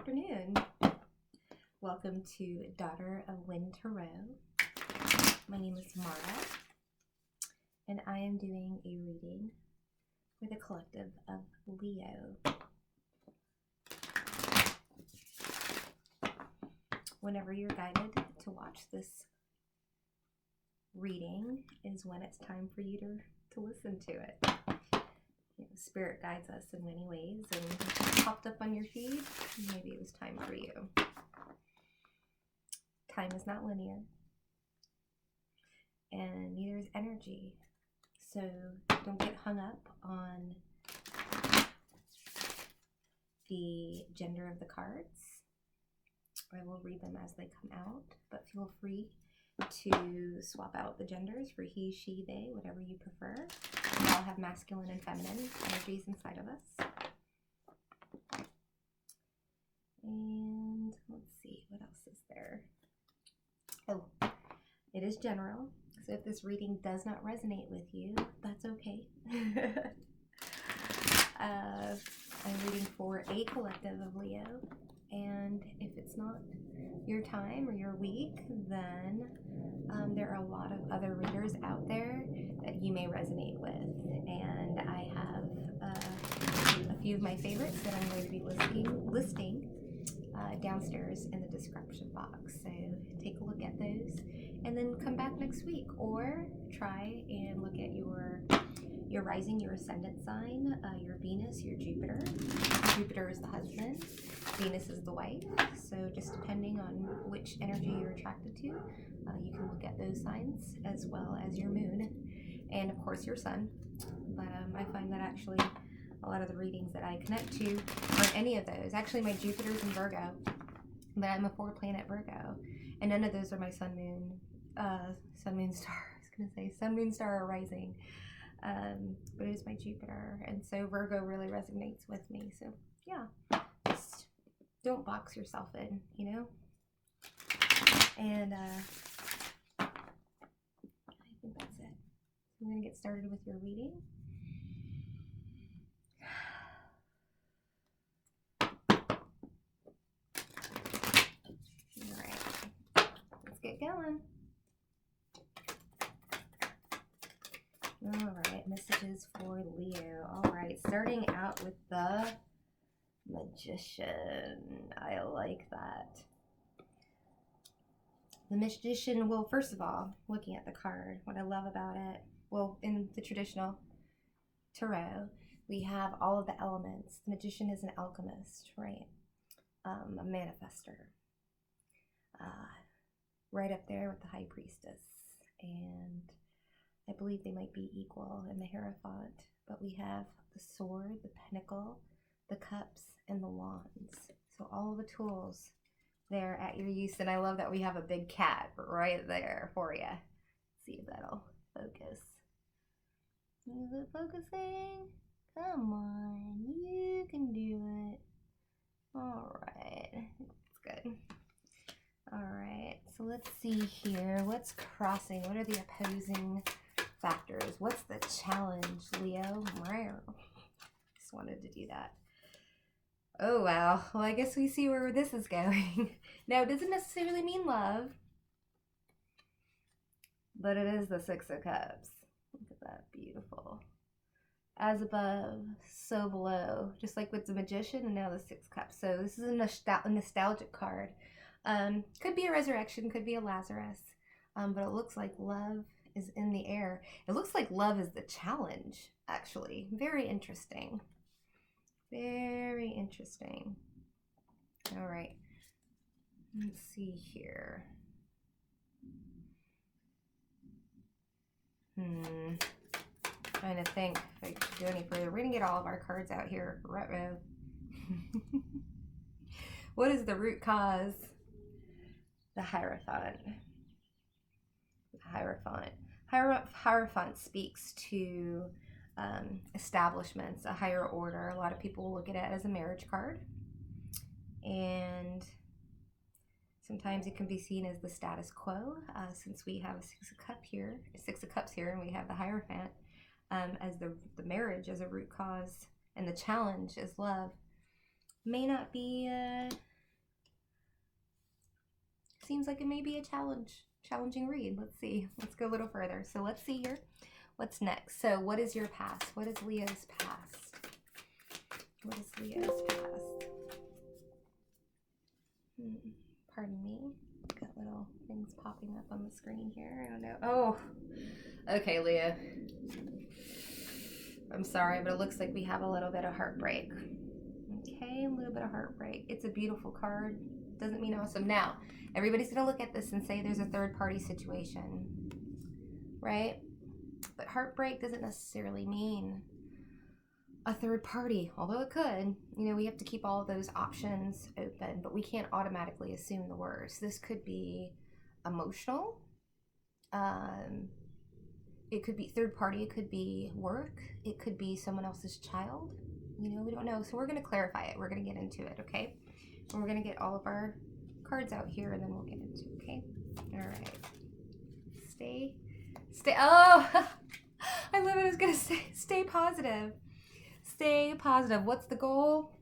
afternoon. Welcome to Daughter of Wind Tarot. My name is Mara, and I am doing a reading for the collective of Leo. Whenever you're guided to watch this reading is when it's time for you to listen to it. You know, Spirit guides us in many ways, and if it popped up on your feed, maybe it was time for you. Time is not linear, and neither is energy. So don't get hung up on the gender of the cards. I will read them as they come out, but feel free to swap out the genders for he, she, they, whatever you prefer. We all have masculine and feminine energies inside of us. And let's see, what else is there? Oh, it is general, so if this reading does not resonate with you, that's okay. I'm reading for a collective of Leo, and if it's not your time or your week, then there are a lot of other readers out there that you may resonate with, and I have a few of my favorites that I'm going to be listing downstairs in the description box. So take a look at those and then come back next week, or try and look at your rising, your ascendant sign, your Venus, your Jupiter. Jupiter is the husband, Venus is the wife. So just depending on which energy you're attracted to, you can look at those signs, as well as your moon and of course your sun. But I find that actually a lot of the readings that I connect to aren't any of those. Actually, my Jupiter's in Virgo, but I'm a 4-planet Virgo, and none of those are my sun, moon, star. I was gonna say sun, moon, star, or rising, but it is my Jupiter, and so Virgo really resonates with me. So yeah, just don't box yourself in, you know. And I think that's it. I'm gonna get started with your reading. Get going. All right, messages for Leo. All right, starting out with the Magician. I like that. The Magician, well, first of all, looking at the card, what I love about it, well, in the traditional tarot, we have all of the elements. The Magician is an alchemist, right? A manifester. Right up there with the High Priestess, and I believe they might be equal in the Hierophant, but we have the sword, the pentacle, the cups, and the wands. So all the tools there at your use, and I love that we have a big cat right there for you. Let's see if that'll focus. Is it focusing? Come on, you can do it. All right, it's good. All right, so let's see here. What's crossing? What are the opposing factors? What's the challenge, Leo? Just wanted to do that. Oh, wow. Well, I guess we see where this is going. Now, it doesn't necessarily mean love, but it is the Six of Cups. Look at that. Beautiful. As above, so below. Just like with the Magician and now the Six of Cups. So this is a nostalgic card. Could be a resurrection, could be a Lazarus, but it looks like love is in the air. It looks like love is the challenge, actually. Very interesting. Very interesting. All right. Let's see here. Trying to think if I should go any further. We're going to get all of our cards out here. Ruh-roh. What is the root cause? The Hierophant. Hierophant speaks to establishments, a higher order. A lot of people will look at it as a marriage card, and sometimes it can be seen as the status quo, since we have a Six of Cups here, and we have the Hierophant as the marriage as a root cause, and the challenge is love. May not be seems like it may be a challenging read. Let's see. Let's go a little further. So let's see here. What's next? So what is your past? What is Leo's past? What is Leo's past? Pardon me. Got little things popping up on the screen here. I don't know. Oh, okay, Leo. I'm sorry, but it looks like we have a little bit of heartbreak. Okay, a little bit of heartbreak. It's a beautiful card. Doesn't mean awesome. Now, everybody's going to look at this and say there's a third-party situation, right? But heartbreak doesn't necessarily mean a third party, although it could. You know, we have to keep all of those options open, but we can't automatically assume the worst. This could be emotional. It could be third party. It could be work. It could be someone else's child. You know, we don't know. So we're going to clarify it. We're going to get into it, okay? And we're going to get all of our cards out here, and then we'll get into it, okay? All right. Stay. Oh, I love it. I was going to say, stay positive. Stay positive. What's the goal?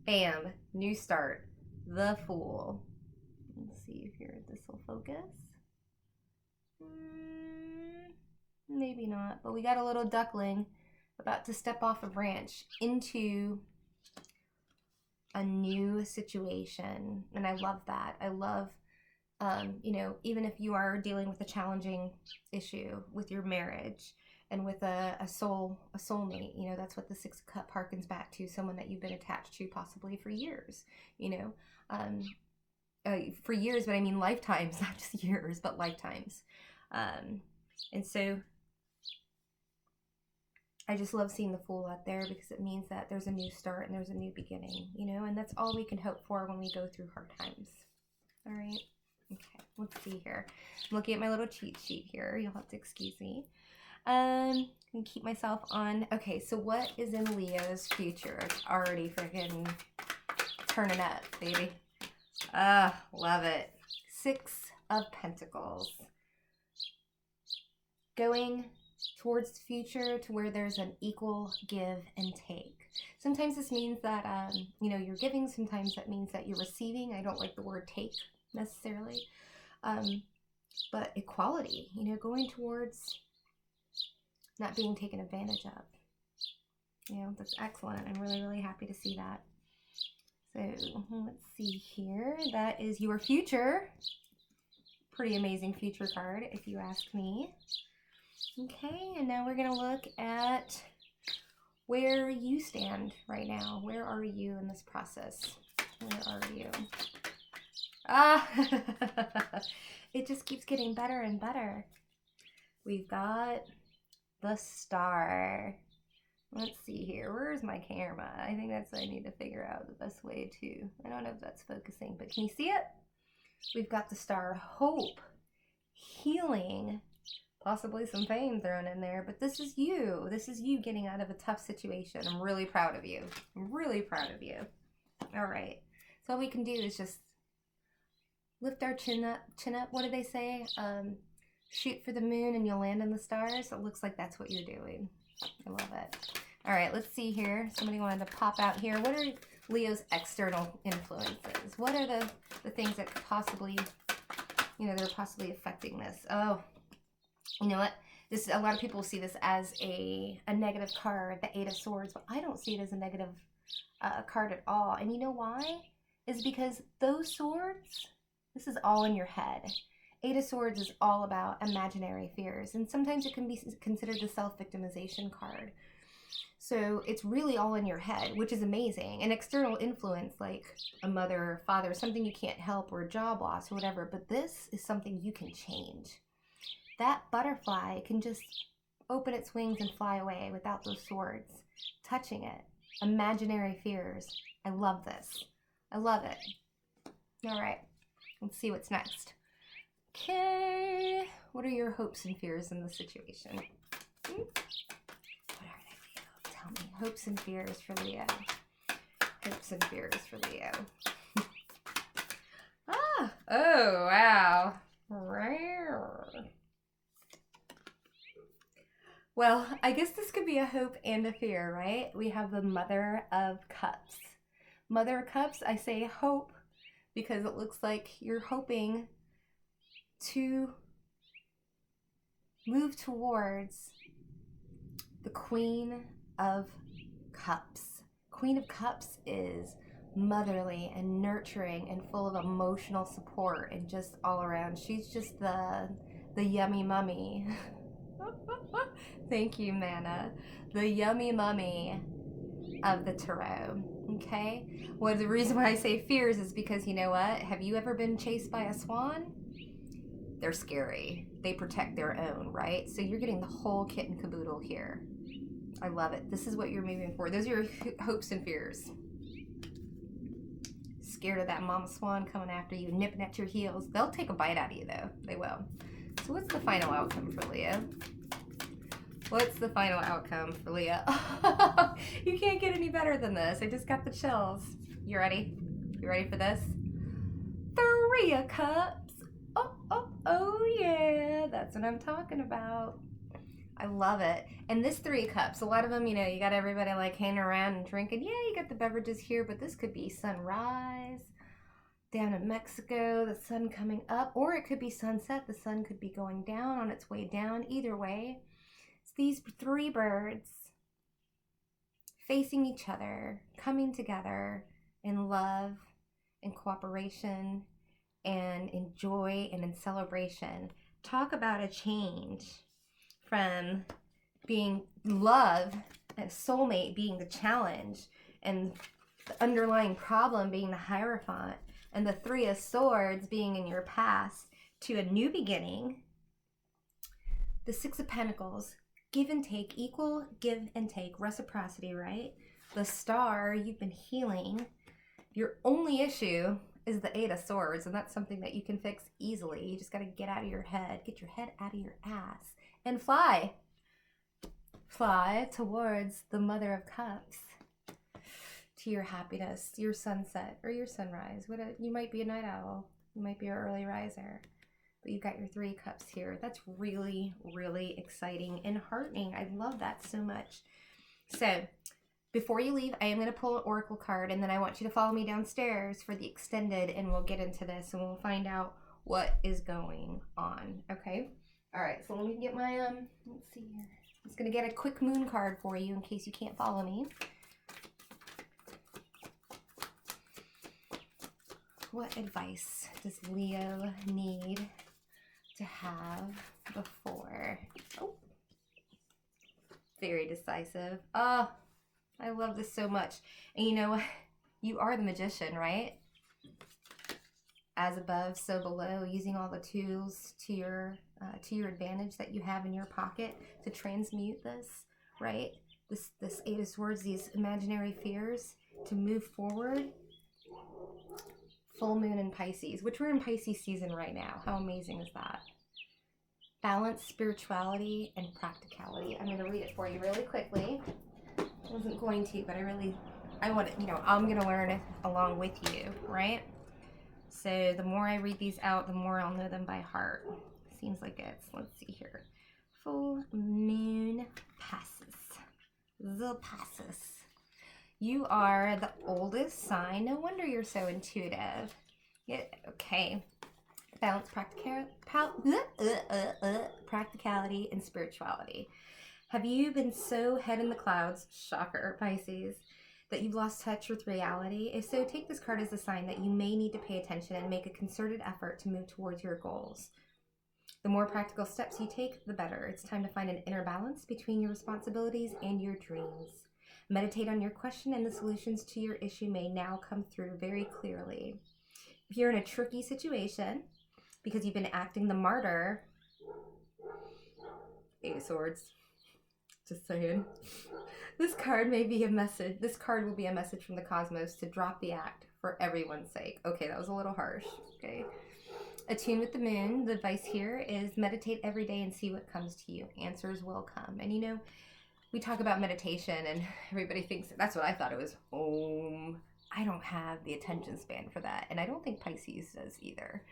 Bam. New start. The Fool. Let's see if here this will focus. Maybe not, but we got a little duckling about to step off a branch into a new situation. And I love that. I love, you know, even if you are dealing with a challenging issue with your marriage and with a soulmate, you know, that's what the Six of Cups harkens back to, someone that you've been attached to possibly for years, you know, for years, but I mean lifetimes, not just years, but lifetimes. And so I just love seeing the Fool out there because it means that there's a new start and there's a new beginning, you know, and that's all we can hope for when we go through hard times. All right. Okay. Let's see here. I'm looking at my little cheat sheet here. You'll have to excuse me. And keep myself on. Okay. So what is in Leo's future? It's already freaking turning up, baby. Love it. Six of Pentacles. Going towards the future to where there's an equal give and take. Sometimes this means that, you know, you're giving. Sometimes that means that you're receiving. I don't like the word take necessarily. But equality, you know, going towards not being taken advantage of. You know, that's excellent. I'm really, really happy to see that. So let's see here. That is your future. Pretty amazing future card, if you ask me. Okay, and now we're going to look at where you stand right now. Where are you in this process? Where are you? It just keeps getting better and better. We've got the Star. Let's see here. Where's my camera? I think that's what I need to figure out the best way to. I don't know if that's focusing, but can you see it? We've got the Star. Hope, healing, possibly some pain thrown in there, but this is you. This is you getting out of a tough situation. I'm really proud of you. I'm really proud of you. All right. So all we can do is just lift our chin up. What do they say? Shoot for the moon and you'll land in the stars. It looks like that's what you're doing. I love it. All right, let's see here. Somebody wanted to pop out here. What are Leo's external influences? What are the things that could possibly, you know, they're possibly affecting this? Oh, you know what? This, a lot of people see this as a negative card, the Eight of Swords, but I don't see it as a negative card at all. And you know why? Is because those swords, this is all in your head. Eight of Swords is all about imaginary fears, and sometimes it can be considered a self-victimization card. So it's really all in your head, which is amazing. An external influence like a mother or father, something you can't help, or a job loss or whatever, but this is something you can change. That butterfly can just open its wings and fly away without those swords touching it. Imaginary fears. I love this. I love it. All right, let's see what's next. Okay, what are your hopes and fears in the situation? What are they, Leo? Tell me. Hopes and fears for Leo. Hopes and fears for Leo. Oh, wow. Well, I guess this could be a hope and a fear, right? We have the Mother of Cups. Mother of Cups, I say hope because it looks like you're hoping to move towards the Queen of Cups. Queen of Cups is motherly and nurturing and full of emotional support and just all around. She's just the yummy mummy. Thank you, Mana. The yummy mummy of the tarot. Okay? Well, the reason why I say fears is because, you know what? Have you ever been chased by a swan? They're scary. They protect their own, right? So you're getting the whole kit and caboodle here. I love it. This is what you're moving for. Those are your hopes and fears. Scared of that mama swan coming after you, nipping at your heels. They'll take a bite out of you, though. They will. So what's the final outcome for Leo? What's the final outcome for Leo? You can't get any better than this. I just got the chills. You ready? You ready for this? 3 of Cups. Oh yeah. That's what I'm talking about. I love it. And this 3 of Cups, a lot of them, you know, you got everybody like hanging around and drinking. Yeah, you got the beverages here, but this could be sunrise down in Mexico, the sun coming up, or it could be sunset. The sun could be going down on its way down. Either way, it's these 3 birds facing each other, coming together in love and cooperation and in joy and in celebration. Talk about a change from being love and soulmate being the challenge and the underlying problem being the Hierophant and the 3 of Swords being in your past to a new beginning. The 6 of Pentacles, give and take, equal give and take, reciprocity, right? The Star, you've been healing. Your only issue is the 8 of Swords, and that's something that you can fix easily. You just got to get out of your head, get your head out of your ass, and fly. Fly towards the Mother of Cups, to your happiness, your sunset, or your sunrise. You might be a night owl. You might be an early riser. But you've got your 3 cups here. That's really, really exciting and heartening. I love that so much. So, before you leave, I am going to pull an oracle card, and then I want you to follow me downstairs for the extended, and we'll get into this, and we'll find out what is going on, okay? All right, so let me get my, let's see here. I'm just going to get a quick moon card for you in case you can't follow me. What advice does Leo need to have before? Oh, very decisive. Oh, I love this so much. And you know, you are the magician, right? As above, so below, using all the tools to your advantage that you have in your pocket to transmute this, right? This 8 of Swords, these imaginary fears, to move forward. Full moon in Pisces, which we're in Pisces season right now. How amazing is that? Balance, spirituality, and practicality. I'm going to read it for you really quickly. I wasn't going to, but I want it, you know, I'm going to learn it along with you, right? So the more I read these out, the more I'll know them by heart. Seems like it's, let's see here. Full moon passes. The passes. You are the oldest sign. No wonder you're so intuitive. Yeah, okay. Balance, practicality, and spirituality. Have you been so head in the clouds, shocker, Pisces, that you've lost touch with reality? If so, take this card as a sign that you may need to pay attention and make a concerted effort to move towards your goals. The more practical steps you take, the better. It's time to find an inner balance between your responsibilities and your dreams. Meditate on your question, and the solutions to your issue may now come through very clearly. If you're in a tricky situation because you've been acting the martyr, 8 of Swords, just saying. This card may be a message. This card will be a message from the cosmos to drop the act for everyone's sake. Okay, that was a little harsh. Okay. Attune with the moon. The advice here is meditate every day and see what comes to you. Answers will come. And you know, we talk about meditation and everybody thinks that's what I thought it was. I don't have the attention span for that. And I don't think Pisces does either.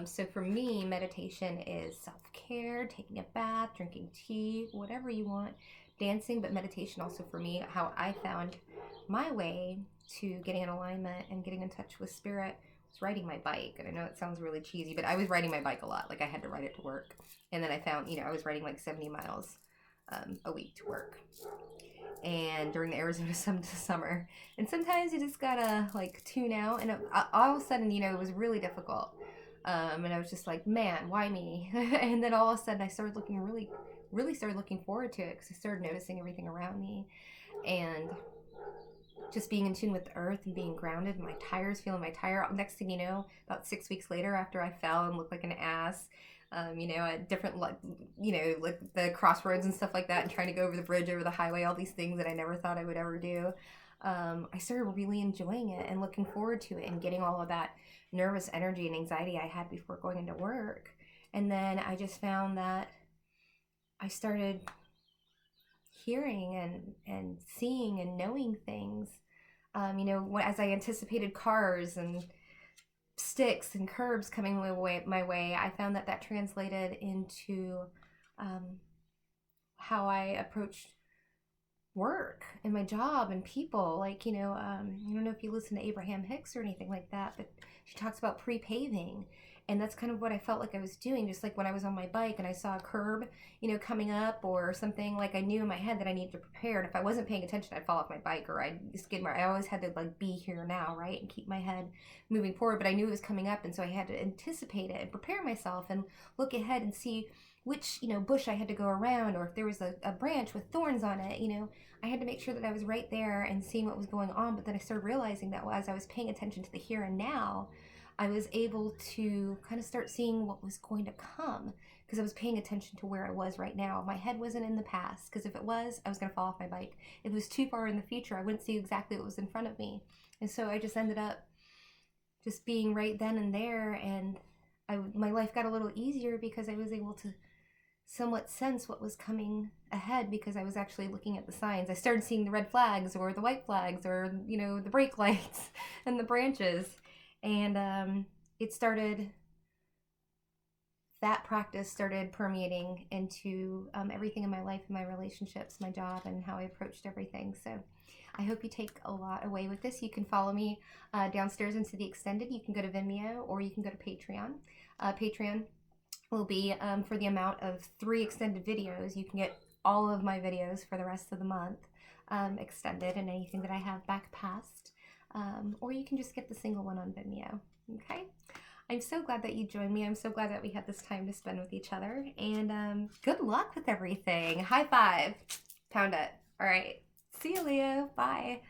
So for me, meditation is self-care, taking a bath, drinking tea, whatever you want, dancing, but meditation also for me, how I found my way to getting in alignment and getting in touch with spirit was riding my bike, and I know it sounds really cheesy, but I was riding my bike a lot. Like I had to ride it to work. And then I found, you know, I was riding like 70 miles a week to work. And during the Arizona summer. And sometimes you just gotta like tune out. And all of a sudden, you know, it was really difficult. And I was just like, man, why me? And then all of a sudden I started looking really started looking forward to it because I started noticing everything around me. And just being in tune with the earth and being grounded, my tires, feeling my tire. Next thing you know, about 6 weeks later, after I fell and looked like an ass, you know, at different, you know, like the crossroads and stuff like that, and trying to go over the bridge, over the highway, all these things that I never thought I would ever do. I started really enjoying it and looking forward to it and getting all of that nervous energy and anxiety I had before going into work. And then I just found that I started hearing and seeing and knowing things. You know, as I anticipated cars and sticks and curbs coming my way, I found that translated into how I approached work and my job and people. Like, you know, I don't know if you listen to Abraham Hicks or anything like that, but she talks about pre-paving. And that's kind of what I felt like I was doing. Just like when I was on my bike and I saw a curb, you know, coming up or something, like I knew in my head that I needed to prepare. And if I wasn't paying attention, I'd fall off my bike or I'd skid I always had to like be here now, right? And keep my head moving forward. But I knew it was coming up. And so I had to anticipate it and prepare myself and look ahead and see which, you know, bush I had to go around, or if there was a branch with thorns on it, you know, I had to make sure that I was right there and seeing what was going on. But then I started realizing that as I was paying attention to the here and now, I was able to kind of start seeing what was going to come because I was paying attention to where I was right now. My head wasn't in the past, because if it was, I was going to fall off my bike. If it was too far in the future, I wouldn't see exactly what was in front of me. And so I just ended up just being right then and there, and my life got a little easier because I was able to somewhat sense what was coming ahead because I was actually looking at the signs. I started seeing the red flags or the white flags or, you know, the brake lights and the branches. And it started, that practice started permeating into everything in my life, and my relationships, my job, and how I approached everything. So I hope you take a lot away with this. You can follow me downstairs into the extended. You can go to Vimeo or you can go to Patreon. Patreon will be for the amount of 3 extended videos. You can get all of my videos for the rest of the month extended, and anything that I have back past. Or you can just get the single one on Vimeo, okay? I'm so glad that you joined me. I'm so glad that we had this time to spend with each other, and good luck with everything. High five. Pound it. All right. See you, Leo. Bye.